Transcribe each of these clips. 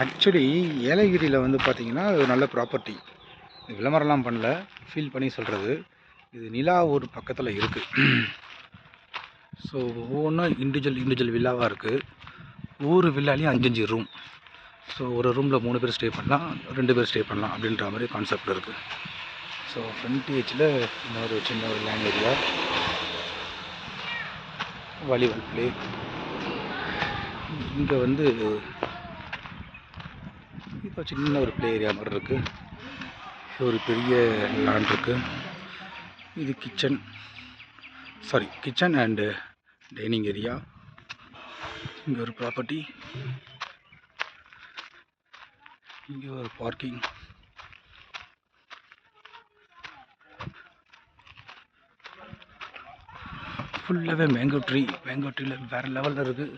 Actually ஏலகிரியில் வந்து பார்த்தீங்கன்னா அது ஒரு நல்ல ப்ராப்பர்ட்டி. விளம்பரம்லாம் பண்ணல, ஃபீல் பண்ணி சொல்கிறது. இது நிலாவூர் பக்கத்தில் இருக்குது. ஸோ ஒவ்வொன்றும் இண்டிவிஜுவல் வில்லாவாக இருக்குது. ஒவ்வொரு வில்லாலேயும் 5 ரூம். ஸோ ஒரு ரூமில் 3 பேர் ஸ்டே பண்ணலாம், 2 பேர் ஸ்டே பண்ணலாம் அப்படின்ற மாதிரி கான்செப்ட் இருக்குது. ஸோ ஃப்ரண்டேஜில் இன்னொரு சின்ன ஒரு லேண்ட் ஏரியா, வாலிபால் பிளே. இங்கே வந்து இப்போ சின்ன ஒரு பிளே ஏரியா மாதிரி இருக்குது. ஒரு பெரிய லேண்ட் இருக்குது. இது கிச்சன் அண்டு டைனிங் ஏரியா. இங்கே ஒரு ப்ராப்பர்ட்டி, இங்கே ஒரு பார்க்கிங். ஃபுல்லாகவே மேங்கோ ட்ரீயில் வேறு லெவலில் இருக்குது.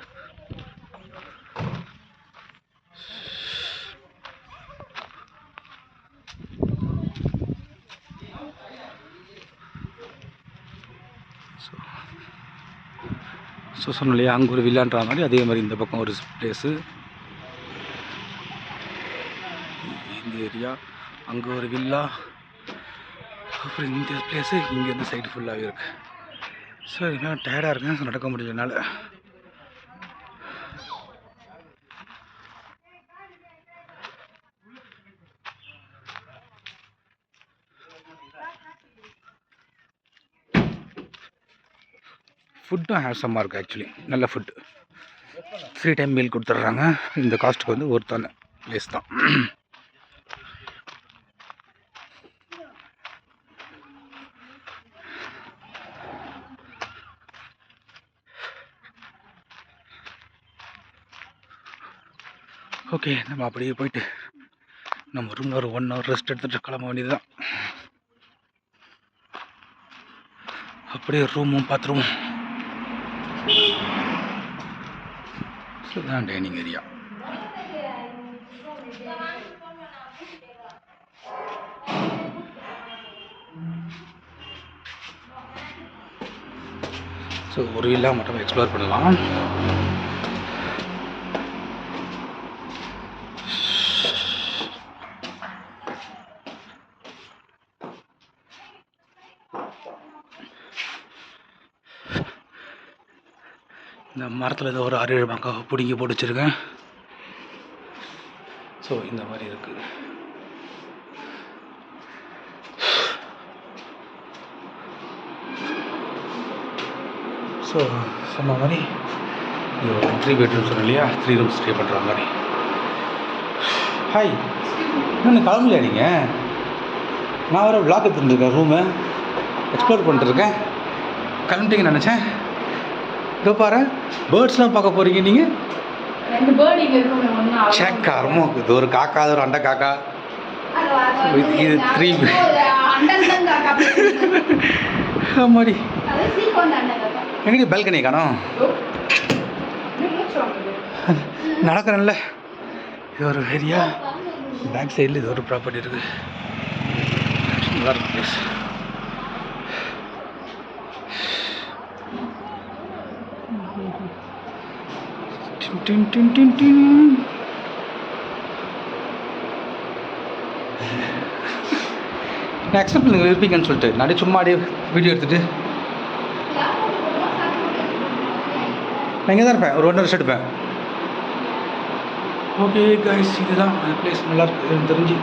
ஸோ சொன்னோம் இல்லையா, அங்கே ஒரு வில்லான்ற மாதிரி, அதே மாதிரி இந்த பக்கம் ஒரு பிளேஸு, இந்த ஏரியா, அங்கே ஒரு வில்லா, அப்புறம் இந்த பிளேஸு, இங்கே இந்த சைடு ஃபுல்லாகவே இருக்குது. ஸோ இதெல்லாம் டயர்டாக இருக்கேன், ஸோ நடக்க முடியல என்னால். ஃபுட்டும் ஹேண்ட்ஸமாக இருக்குது. ஆக்சுவலி நல்ல ஃபுட்டு, 3 டைம் மீல் கொடுத்துட்றாங்க. இந்த காஸ்ட்டுக்கு வந்து ஒருத்தான பிளேஸ் தான். ஓகே, நம்ம அப்படியே போயிட்டு நம்ம ரூமில் ஒரு 1 hour ரெஸ்ட் எடுத்துகிட்டு கிளம்ப வேண்டியது தான். அப்படியே ரூமும் பார்த்துருவோம். இதுதான் டைனிங் ஏரியா. ஸோ ஒரு வில்லா மட்டும் எக்ஸ்ப்ளோர் பண்ணலாம். இந்த மரத்தில் ஏதோ ஒரு 6-7 மக்காவை பிடுங்கி போட்டு வச்சுருக்கேன். ஸோ இந்த மாதிரி இருக்குது. ஸோ சொன்ன மாதிரி இது ஒரு 3 bedroom சொன்னேன் இல்லையா, 3 rooms ஸ்டே பண்ணுற மாதிரி. ஹாய், இன்னும் கிளம்பலையா நீங்கள்? நான் வர விளாக் எடுத்துருக்கேன், ரூமை எக்ஸ்ப்ளோர் பண்ணிட்டுருக்கேன். கிளம்பிட்டீங்கன்னு நினச்சேன். இதோ பாரு, பேர்ட்ஸ்லாம் பார்க்க போகிறீங்க நீங்கள். 2 பேர்ட் இங்கே இருக்கும். சேக்காரமோ, இது ஒரு காக்கா, அது ஒரு அண்டை காக்கா. இது 3 மாதிரி எங்கடி பால்கனி காணோம். நடக்கிறேன்ல, இது ஒரு ஏரியா. பேக் சைடில் இது ஒரு ப்ராப்பர்ட்டி இருக்குது. நல்லா இருக்கு பிளேஸ். நான் எக்ஸ்பெக்ட் பண்ணுங்க இருப்பீங்கன்னு சொல்லிட்டு நான் சும்மா அப்படியே வீடியோ எடுத்துகிட்டு நான் இங்கே தான் இருப்பேன். ஒரு 1 hour ரெஸ்ட் எடுப்பேன். ஓகே கைஸ், இதுதான் பிளேஸ். நல்லாயிருக்கு எனக்கு தெரிஞ்சு.